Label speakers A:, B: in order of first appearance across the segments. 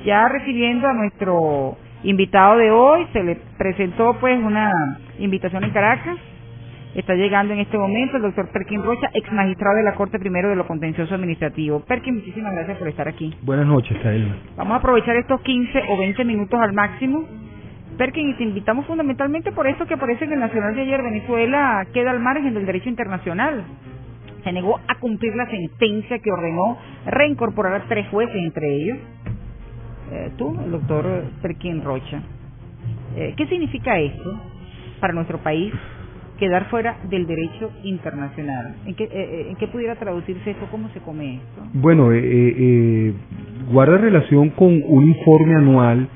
A: Ya refiriendo a nuestro invitado de hoy, se le presentó pues una invitación en Caracas. Está llegando en este momento el doctor Perkin Rocha, ex magistrado de la Corte Primero de lo Contencioso Administrativo. Perkin, muchísimas gracias por estar aquí.
B: Buenas noches, Taelma.
A: Vamos a aprovechar estos 15 o 20 minutos al máximo. Perkin, y te invitamos fundamentalmente por esto que parece que el Nacional de ayer, Venezuela, queda al margen del derecho internacional. Se negó a cumplir la sentencia que ordenó reincorporar a 3 jueces, entre ellos tú, el doctor Perkin Rocha. ¿Qué significa esto para nuestro país? Quedar fuera del derecho internacional. ¿En qué pudiera traducirse esto? ¿Cómo se come esto?
B: Bueno, guarda relación con un informe anual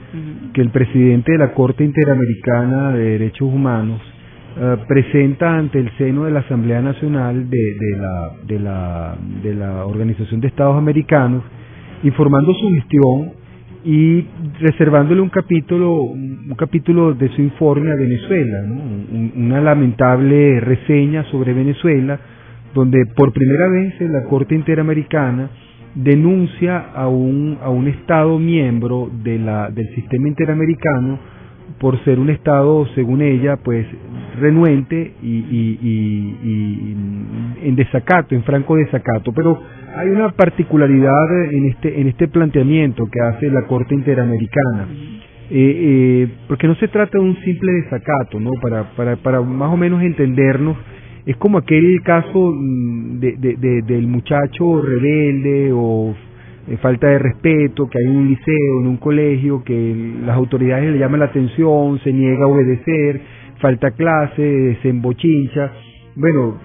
B: que el presidente de la Corte Interamericana de Derechos Humanos presenta ante el seno de la Asamblea Nacional de la Organización de Estados Americanos, informando su gestión y reservándole un capítulo de su informe a Venezuela, ¿no? Una lamentable reseña sobre Venezuela, donde por primera vez la Corte Interamericana denuncia a un Estado miembro del sistema interamericano por ser un Estado, según ella, pues renuente y en desacato, en franco desacato. Pero hay una particularidad en este planteamiento que hace la Corte Interamericana, porque no se trata de un simple desacato, ¿no? Para más o menos entendernos, es como aquel caso del muchacho rebelde o falta de respeto que hay en un liceo, en un colegio, que las autoridades le llaman la atención, se niega a obedecer, falta clase, se embochincha. Bueno,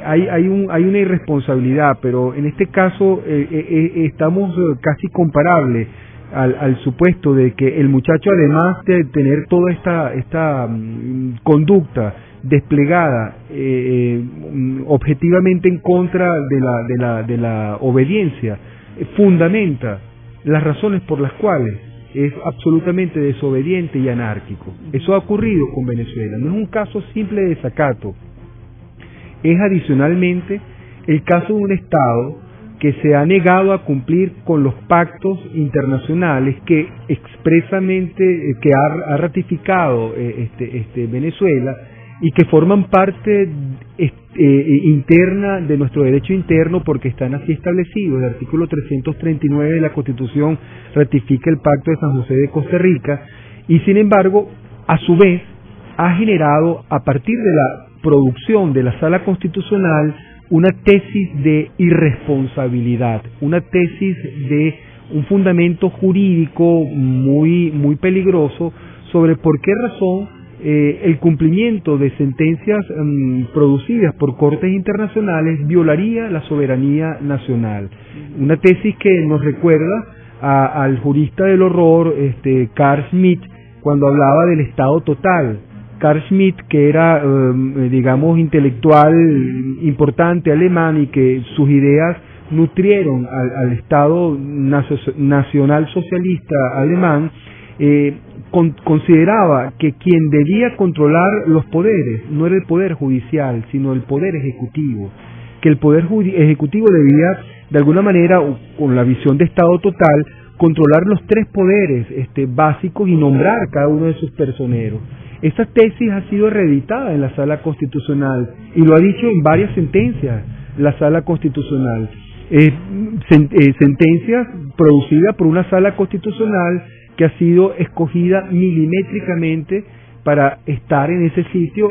B: hay una irresponsabilidad, pero en este caso estamos casi comparables al supuesto de que el muchacho, además de tener toda esta conducta desplegada objetivamente en contra de la obediencia, fundamenta las razones por las cuales es absolutamente desobediente y anárquico. Eso ha ocurrido con Venezuela, no es un caso simple de desacato, es adicionalmente el caso de un Estado que se ha negado a cumplir con los pactos internacionales que expresamente que ha ratificado Venezuela y que forman parte interna de nuestro derecho interno porque están así establecidos. El artículo 339 de la Constitución ratifica el Pacto de San José de Costa Rica y, sin embargo, a su vez ha generado, a partir de la producción de la Sala Constitucional, una tesis de irresponsabilidad, una tesis de un fundamento jurídico muy peligroso sobre por qué razón el cumplimiento de sentencias producidas por cortes internacionales violaría la soberanía nacional. Una tesis que nos recuerda al jurista del horror, Carl Schmitt, cuando hablaba del Estado total. Carl Schmitt, que era, digamos, intelectual importante alemán y que sus ideas nutrieron al Estado nacional socialista alemán, consideraba que quien debía controlar los poderes no era el poder judicial, sino el poder ejecutivo, que el poder ejecutivo debía, de alguna manera, con la visión de Estado total, controlar los 3 poderes básicos y nombrar cada uno de sus personeros. Esta tesis ha sido reeditada en la Sala Constitucional y lo ha dicho en varias sentencias la Sala Constitucional. Sentencias producidas por una Sala Constitucional que ha sido escogida milimétricamente para estar en ese sitio.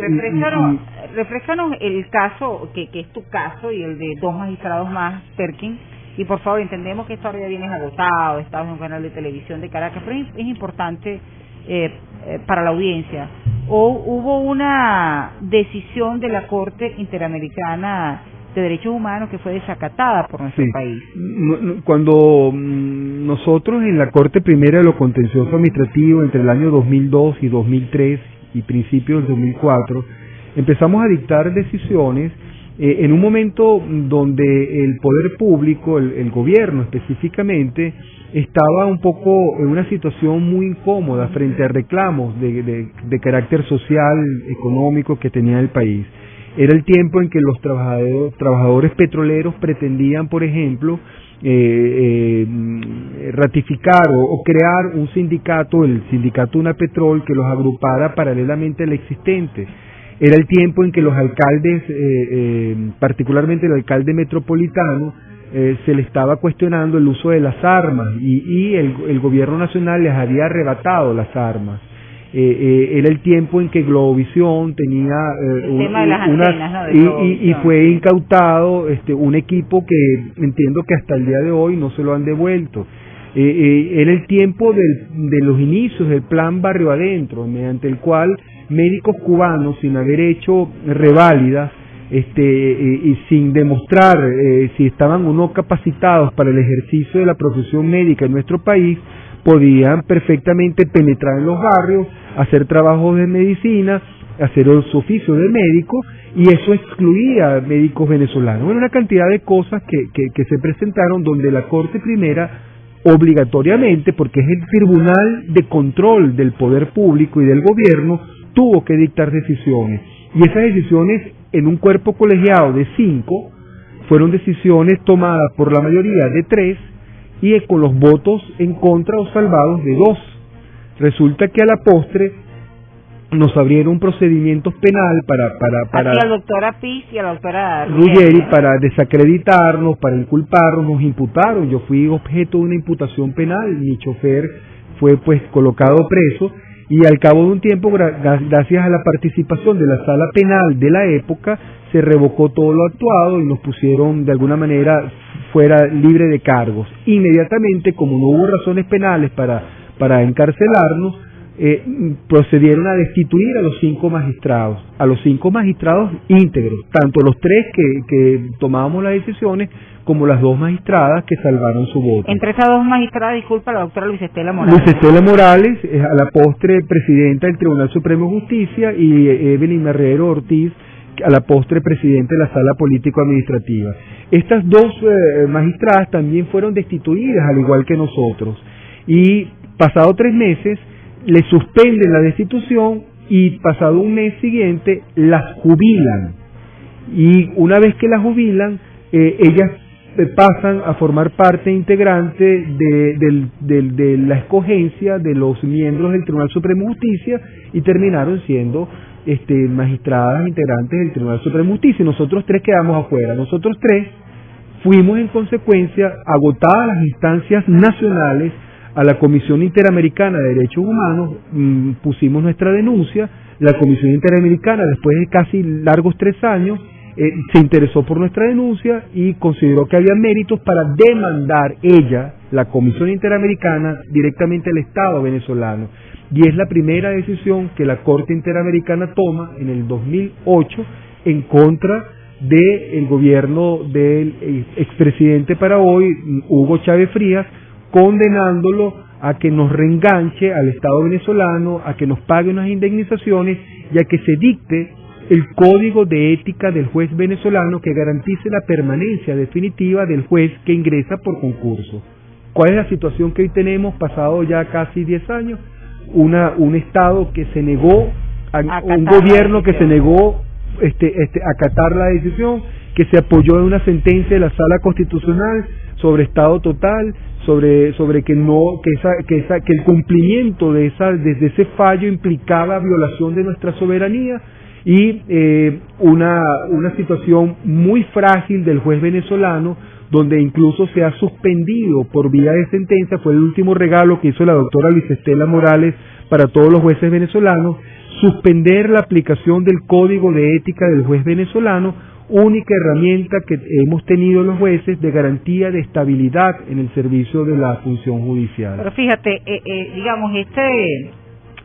A: Refrescanos el caso, que es tu caso y el de 2 magistrados más, Perkin, y por favor, entendemos que esto ahora ya vienes agotado, estás en un canal de televisión de Caracas, pero es importante para la audiencia. Hubo una decisión de la Corte Interamericana de Derechos Humanos que fue desacatada por nuestro país.
B: Cuando nosotros en la Corte Primera de lo Contencioso Administrativo entre el año 2002 y 2003 y principios del 2004 empezamos a dictar decisiones en un momento donde el poder público, el gobierno específicamente, estaba un poco en una situación muy incómoda frente a reclamos de carácter social, económico que tenía el país. era el tiempo en que los trabajadores petroleros pretendían, por ejemplo, ratificar o crear un sindicato, el sindicato Unapetrol, que los agrupara paralelamente al existente. Era el tiempo en que los alcaldes, particularmente el alcalde metropolitano, se le estaba cuestionando el uso de las armas y el gobierno nacional les había arrebatado las armas. Era el tiempo en que Globovisión tenía y fue incautado un equipo que entiendo que hasta el día de hoy no se lo han devuelto. Era el tiempo de los inicios del plan Barrio Adentro, mediante el cual médicos cubanos, sin haber hecho reválidas y sin demostrar si estaban o no capacitados para el ejercicio de la profesión médica en nuestro país, podían perfectamente penetrar en los barrios, hacer trabajos de medicina, hacer los oficios de médico, y eso excluía médicos venezolanos. Bueno, una cantidad de cosas que se presentaron donde la Corte Primera obligatoriamente, porque es el tribunal de control del poder público y del gobierno, tuvo que dictar decisiones. Y esas decisiones, en un cuerpo colegiado de 5, fueron decisiones tomadas por la mayoría de 3 y con los votos en contra o salvados de 2. Resulta que a la postre nos abrieron procedimientos penal para
A: la doctora Piz y a la doctora
B: Ruggeri para desacreditarnos, para inculparnos. Nos imputaron, yo fui objeto de una imputación penal, mi chofer fue pues colocado preso, y al cabo de un tiempo, gracias a la participación de la sala penal de la época, se revocó todo lo actuado y nos pusieron de alguna manera fuera libre de cargos. Inmediatamente, como no hubo razones penales para encarcelarnos, procedieron a destituir a los 5 magistrados íntegros, tanto los 3 que tomábamos las decisiones como las 2 magistradas que salvaron su voto.
A: Entre esas 2 magistradas, disculpa, la doctora Luis Estela Morales.
B: Luis Estela Morales, a la postre presidenta del Tribunal Supremo de Justicia, y Evelyn Marrero Ortiz, a la postre presidente de la Sala Político-Administrativa. Estas 2 magistradas también fueron destituidas, al igual que nosotros, y pasado 3 meses le suspenden la destitución y pasado un mes siguiente las jubilan, y una vez que las jubilan, ellas pasan a formar parte integrante de la escogencia de los miembros del Tribunal Supremo de Justicia, y terminaron siendo magistradas integrantes del Tribunal Supremo de Justicia. Nosotros 3 quedamos afuera. Nosotros 3 fuimos, en consecuencia, agotadas las instancias nacionales, a la Comisión Interamericana de Derechos Humanos, pusimos nuestra denuncia. La Comisión Interamericana, después de casi largos 3 años, se interesó por nuestra denuncia y consideró que había méritos para demandar ella, la Comisión Interamericana, directamente al Estado venezolano. Y es la primera decisión que la Corte Interamericana toma en el 2008 en contra del gobierno del expresidente para hoy, Hugo Chávez Frías, condenándolo a que nos reenganche al Estado venezolano, a que nos pague unas indemnizaciones y a que se dicte el código de ética del juez venezolano que garantice la permanencia definitiva del juez que ingresa por concurso. ¿Cuál es la situación que hoy tenemos, pasado ya casi 10 años? Un Estado que se negó, un gobierno que se negó a acatar la decisión, que se apoyó en una sentencia de la Sala Constitucional sobre Estado total, sobre que el cumplimiento de ese fallo implicaba violación de nuestra soberanía, y una situación muy frágil del juez venezolano, donde incluso se ha suspendido por vía de sentencia. Fue el último regalo que hizo la doctora Luis Estela Morales para todos los jueces venezolanos, suspender la aplicación del código de ética del juez venezolano, única herramienta que hemos tenido los jueces de garantía de estabilidad en el servicio de la función judicial.
A: Pero fíjate, digamos,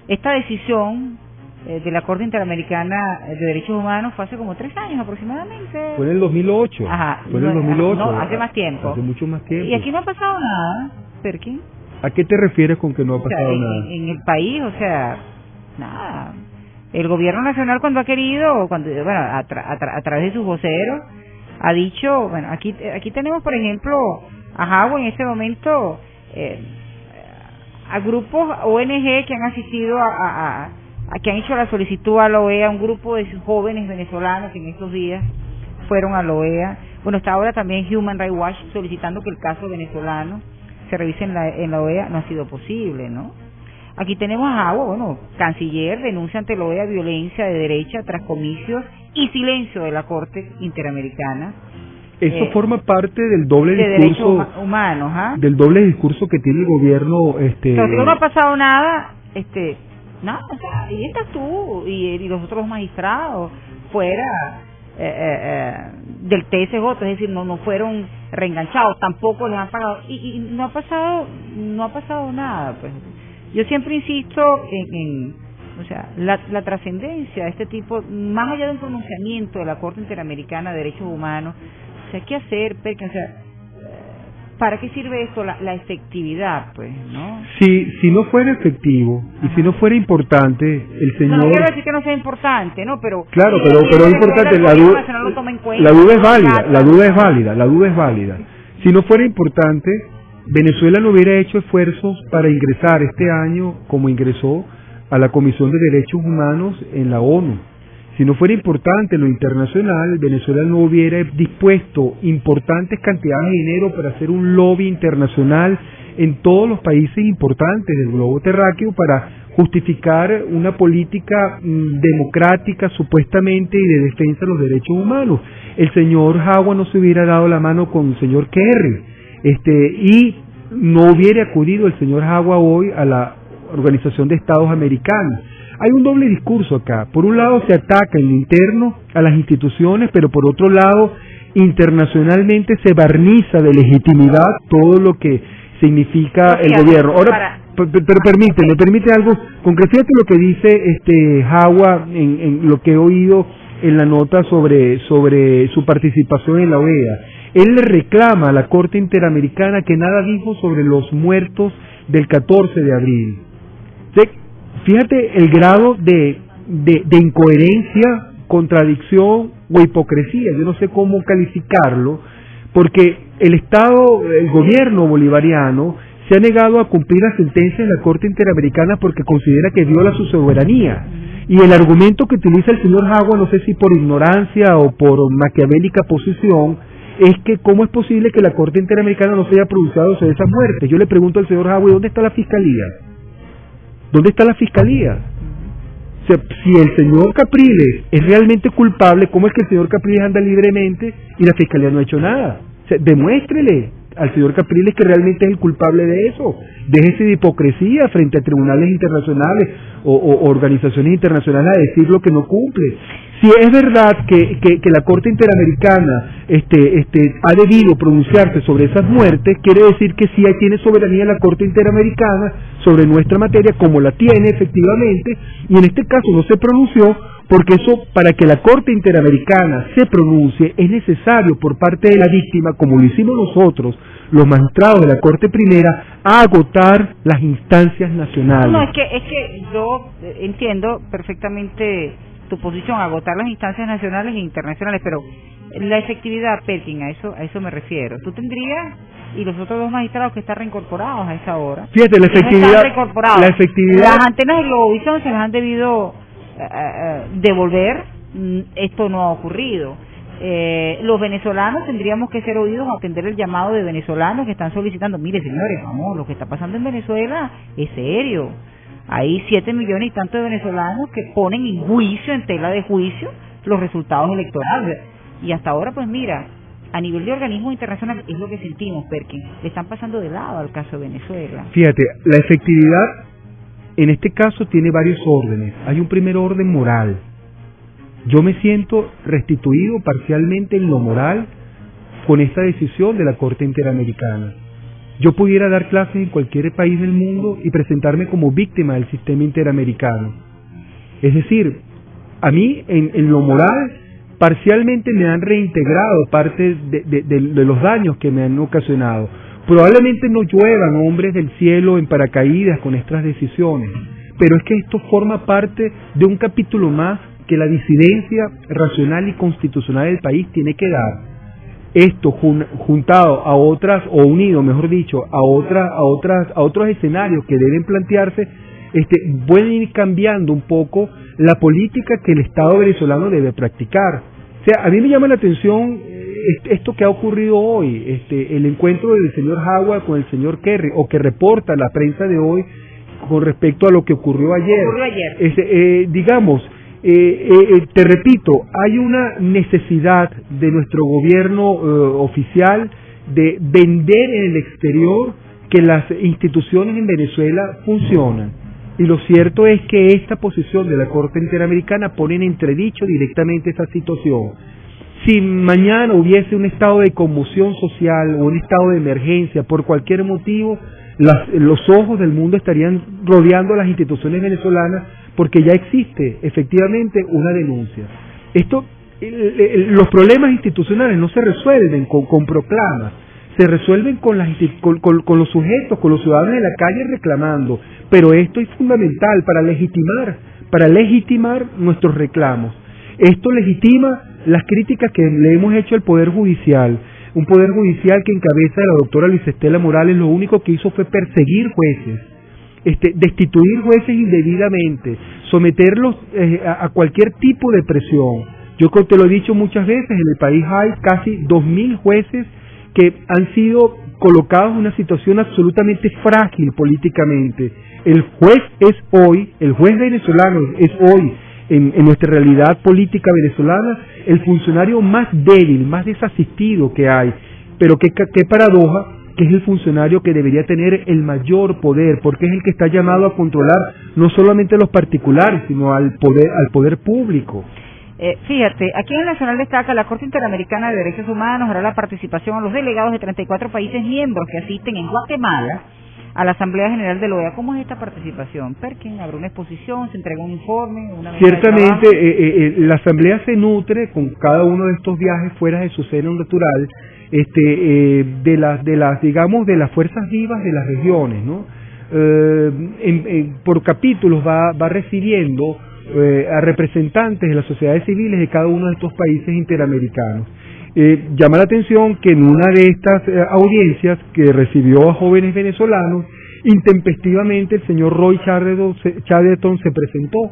A: esta decisión de la Corte Interamericana de Derechos Humanos fue hace como 3 años aproximadamente.
B: Fue en el 2008.
A: Ajá.
B: Fue en el 2008.
A: No, hace más tiempo.
B: Hace mucho más tiempo.
A: Y aquí no ha pasado nada, Perkin.
B: ¿A qué te refieres con que no ha pasado nada?
A: En el país, o sea, nada. El gobierno nacional, cuando ha querido, a través de sus voceros, ha dicho, bueno, aquí tenemos, por ejemplo, a Jagua en este momento, a grupos ONG que han asistido a que han hecho la solicitud a la OEA, un grupo de jóvenes venezolanos que en estos días fueron a la OEA. Bueno, está ahora también Human Rights Watch solicitando que el caso venezolano se revise en la OEA. No ha sido posible, ¿no? Aquí tenemos a Agua, bueno, canciller denuncia ante la OEA violencia de derecha tras comicios y silencio de la Corte Interamericana.
B: Eso forma parte del doble
A: de
B: discurso
A: derechos humanos, ¿ah?
B: Del doble discurso que tiene el gobierno.
A: Pero si no ha pasado nada, nada, o sea, ahí estás tú y los otros magistrados fuera del TSJ, es decir, no fueron reenganchados, tampoco les han pagado y no ha pasado nada, pues. Yo siempre insisto o sea, la trascendencia de este tipo, más allá de un pronunciamiento de la Corte Interamericana de Derechos Humanos. O sea, ¿qué hacer, Perkin? O sea, ¿para qué sirve esto? La efectividad, pues, ¿no?
B: Si no fuera efectivo y si no fuera importante, el señor...
A: No quiero decir que no sea importante, ¿no? Pero...
B: Claro, pero es importante, la duda es válida. Si no fuera importante, Venezuela no hubiera hecho esfuerzos para ingresar este año, como ingresó, a la Comisión de Derechos Humanos en la ONU. Si no fuera importante lo internacional, Venezuela no hubiera dispuesto importantes cantidades de dinero para hacer un lobby internacional en todos los países importantes del globo terráqueo para justificar una política democrática supuestamente y de defensa de los derechos humanos. El señor Jagua no se hubiera dado la mano con el señor Kerry, y no hubiera acudido el señor Jagua hoy a la Organización de Estados Americanos. Hay un doble discurso acá. Por un lado se ataca en lo interno a las instituciones, pero por otro lado internacionalmente se barniza de legitimidad todo lo que significa el gobierno. Ahora, pero permite algo concreto. Fíjate lo que dice Jagua en lo que he oído en la nota sobre su participación en la OEA. Él le reclama a la Corte Interamericana que nada dijo sobre los muertos del 14 de abril. Fíjate el grado de incoherencia, contradicción o hipocresía, yo no sé cómo calificarlo, porque el gobierno bolivariano se ha negado a cumplir la sentencia de la Corte Interamericana porque considera que viola su soberanía. Y el argumento que utiliza el señor Jagua, no sé si por ignorancia o por maquiavélica posición, es que cómo es posible que la Corte Interamericana no se haya pronunciado sobre esas muertes. Yo le pregunto al señor Jagua, ¿dónde está la Fiscalía? ¿Dónde está la Fiscalía? O sea, si el señor Capriles es realmente culpable, ¿cómo es que el señor Capriles anda libremente y la Fiscalía no ha hecho nada? O sea, demuéstrele al señor Capriles que realmente es el culpable de eso. Déjese de hipocresía frente a tribunales internacionales o organizaciones internacionales a decir lo que no cumple. Si es verdad que la Corte Interamericana ha debido pronunciarse sobre esas muertes, quiere decir que sí tiene soberanía la Corte Interamericana sobre nuestra materia, como la tiene efectivamente, y en este caso no se pronunció, porque eso, para que la Corte Interamericana se pronuncie, es necesario por parte de la víctima, como lo hicimos nosotros, los magistrados de la Corte Primera, agotar las instancias nacionales.
A: No, es que yo entiendo perfectamente tu posición, agotar las instancias nacionales e internacionales, pero la efectividad, Perkin, a eso me refiero. Tú tendrías, y los otros dos magistrados que están reincorporados a esa hora.
B: Fíjate, la efectividad.
A: Las antenas de Globovisión se las han debido devolver. Esto no ha ocurrido. Los venezolanos tendríamos que ser oídos a atender el llamado de venezolanos que están solicitando, mire señores, vamos, lo que está pasando en Venezuela es serio. Hay 7 millones y tanto de venezolanos que ponen en juicio, en tela de juicio, los resultados electorales. Y hasta ahora, pues mira, a nivel de organismos internacionales es lo que sentimos, Perkin, le están pasando de lado al caso de Venezuela.
B: Fíjate, la efectividad en este caso tiene varios órdenes. Hay un primer orden moral. Yo me siento restituido parcialmente en lo moral con esta decisión de la Corte Interamericana. Yo pudiera dar clases en cualquier país del mundo y presentarme como víctima del sistema interamericano. Es decir, a mí en lo moral parcialmente me han reintegrado parte de los daños que me han ocasionado. Probablemente no lluevan hombres del cielo en paracaídas con estas decisiones, pero es que esto forma parte de un capítulo más que la disidencia racional y constitucional del país tiene que dar. Esto juntado a otras, o unido, mejor dicho, a otros escenarios que deben plantearse, pueden ir cambiando un poco la política que el Estado venezolano debe practicar. O sea, a mí me llama la atención esto que ha ocurrido hoy, el encuentro del señor Howard con el señor Kerry, o que reporta la prensa de hoy con respecto a lo que ocurrió ayer. Te repito, hay una necesidad de nuestro gobierno oficial de vender en el exterior que las instituciones en Venezuela funcionan. Y lo cierto es que esta posición de la Corte Interamericana pone en entredicho directamente esa situación. Si mañana hubiese un estado de conmoción social o un estado de emergencia por cualquier motivo, los ojos del mundo estarían rodeando a las instituciones venezolanas porque ya existe efectivamente una denuncia. Los problemas institucionales no se resuelven con proclamas, se resuelven con los sujetos, con los ciudadanos de la calle reclamando, pero esto es fundamental para legitimar nuestros reclamos. Esto legitima las críticas que le hemos hecho al Poder Judicial, un Poder Judicial que en cabeza de la doctora Luisa Estela Morales lo único que hizo fue perseguir jueces, destituir jueces indebidamente, someterlos a cualquier tipo de presión. Yo te lo he dicho muchas veces, en el país hay casi 2.000 jueces que han sido colocados en una situación absolutamente frágil políticamente. El juez venezolano es hoy, en nuestra realidad política venezolana, el funcionario más débil, más desasistido que hay, pero qué paradoja, que es el funcionario que debería tener el mayor poder, porque es el que está llamado a controlar no solamente a los particulares, sino al poder público.
A: Fíjate, aquí en el Nacional destaca: la Corte Interamericana de Derechos Humanos hará la participación a los delegados de 34 países miembros que asisten en Guatemala a la Asamblea General de la OEA. ¿Cómo es esta participación? Perkin, ¿habrá una exposición? ¿Se entrega un informe?
B: Ciertamente, la Asamblea se nutre con cada uno de estos viajes fuera de su seno natural, de las fuerzas vivas de las regiones, ¿no? Por capítulos va recibiendo a representantes de las sociedades civiles de cada uno de estos países interamericanos. Llama la atención que en una de estas audiencias que recibió a jóvenes venezolanos, intempestivamente el señor Roy Chatterton se presentó.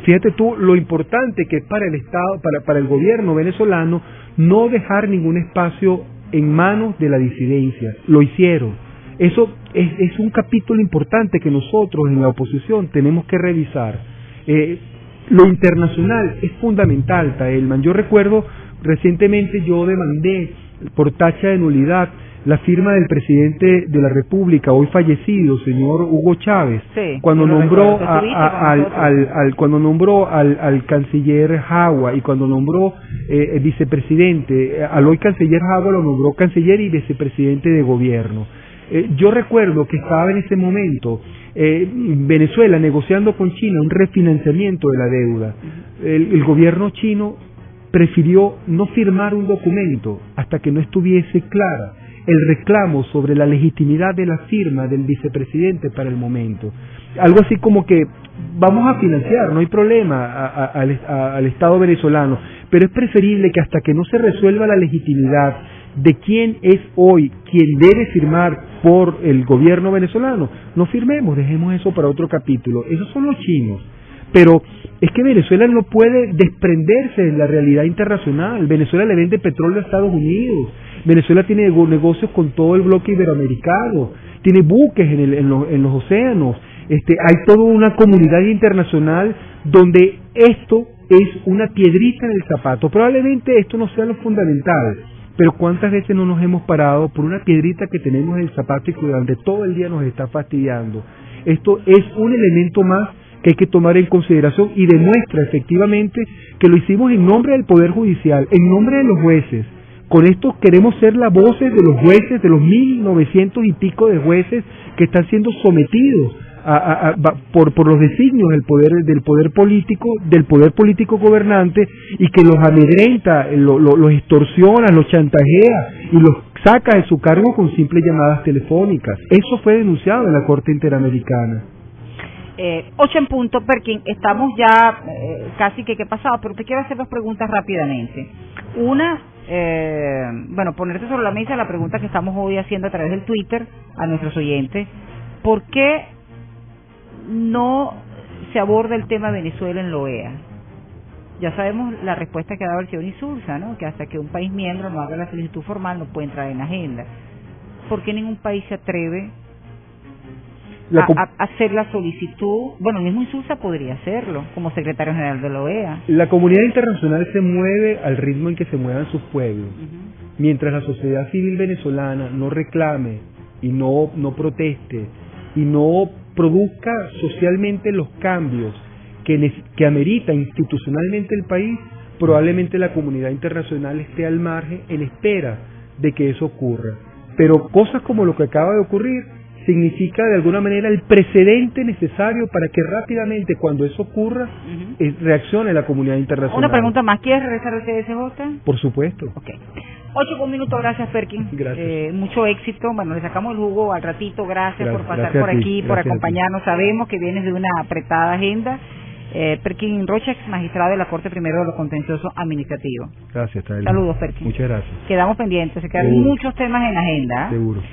B: Fíjate tú lo importante que es para el Estado, para el gobierno venezolano, no dejar ningún espacio en manos de la disidencia. Lo hicieron. Eso es un capítulo importante que nosotros en la oposición tenemos que revisar. Lo internacional es fundamental, Taelman. Yo recuerdo recientemente yo demandé por tacha de nulidad la firma del presidente de la República, hoy fallecido, señor Hugo Chávez, sí, cuando nombró al canciller Jagua y cuando nombró vicepresidente, al hoy canciller Jagua lo nombró canciller y vicepresidente de gobierno. Yo recuerdo que estaba en ese momento Venezuela negociando con China un refinanciamiento de la deuda. El gobierno chino prefirió no firmar un documento hasta que no estuviese clara el reclamo sobre la legitimidad de la firma del vicepresidente para el momento. Algo así como que vamos a financiar, no hay problema al Estado venezolano, pero es preferible que hasta que no se resuelva la legitimidad de quién es hoy quien debe firmar por el gobierno venezolano, no firmemos, dejemos eso para otro capítulo. Esos son los chinos. Pero es que Venezuela no puede desprenderse de la realidad internacional. Venezuela le vende petróleo a Estados Unidos. Venezuela tiene negocios con todo el bloque iberoamericano. Tiene buques en los océanos. Hay toda una comunidad internacional donde esto es una piedrita en el zapato. Probablemente esto no sea lo fundamental, pero ¿cuántas veces no nos hemos parado por una piedrita que tenemos en el zapato y que durante todo el día nos está fastidiando? Esto es un elemento más que hay que tomar en consideración y demuestra efectivamente que lo hicimos en nombre del Poder Judicial, en nombre de los jueces. Con esto queremos ser las voces de los jueces, de los 1.900 y pico de jueces que están siendo sometidos por los designios del poder político gobernante, y que los amedrenta, los extorsiona, los chantajea y los saca de su cargo con simples llamadas telefónicas. Eso fue denunciado en la Corte Interamericana.
A: 8 en punto, Perkin, estamos ya casi que pasado, pero te quiero hacer 2 preguntas rápidamente. Una, ponerte sobre la mesa la pregunta que estamos hoy haciendo a través del Twitter a nuestros oyentes: ¿por qué no se aborda el tema Venezuela en la OEA? Ya sabemos la respuesta que ha dado el señor Insulza, ¿no? Que hasta que un país miembro no haga la solicitud formal no puede entrar en la agenda. ¿Por qué ningún país se atreve a hacer la solicitud? Bueno, el mismo Insulza podría hacerlo como secretario general de la OEA.
B: La comunidad internacional se mueve al ritmo en que se muevan sus pueblos. Mientras la sociedad civil venezolana no reclame y no proteste y no produzca socialmente los cambios que amerita institucionalmente el país, probablemente la comunidad internacional esté al margen en espera de que eso ocurra. Pero cosas como lo que acaba de ocurrir significa de alguna manera el precedente necesario para que rápidamente, cuando eso ocurra, reaccione la comunidad internacional.
A: Una pregunta más, ¿quieres regresar al CDSJ?
B: Por supuesto.
A: Okay. 8 gracias, Perkin.
B: Gracias.
A: Mucho éxito. Bueno, le sacamos el jugo al ratito. Gracias por pasar
B: gracias
A: por aquí, por acompañarnos. Sabemos que vienes de una apretada agenda. Perkin Rocha, ex magistrado de la Corte Primero de los Contenciosos Administrativos.
B: Gracias, Tael.
A: Saludos, Perkin.
B: Muchas gracias.
A: Quedamos pendientes, se quedan muchos temas en la agenda.
B: Seguro.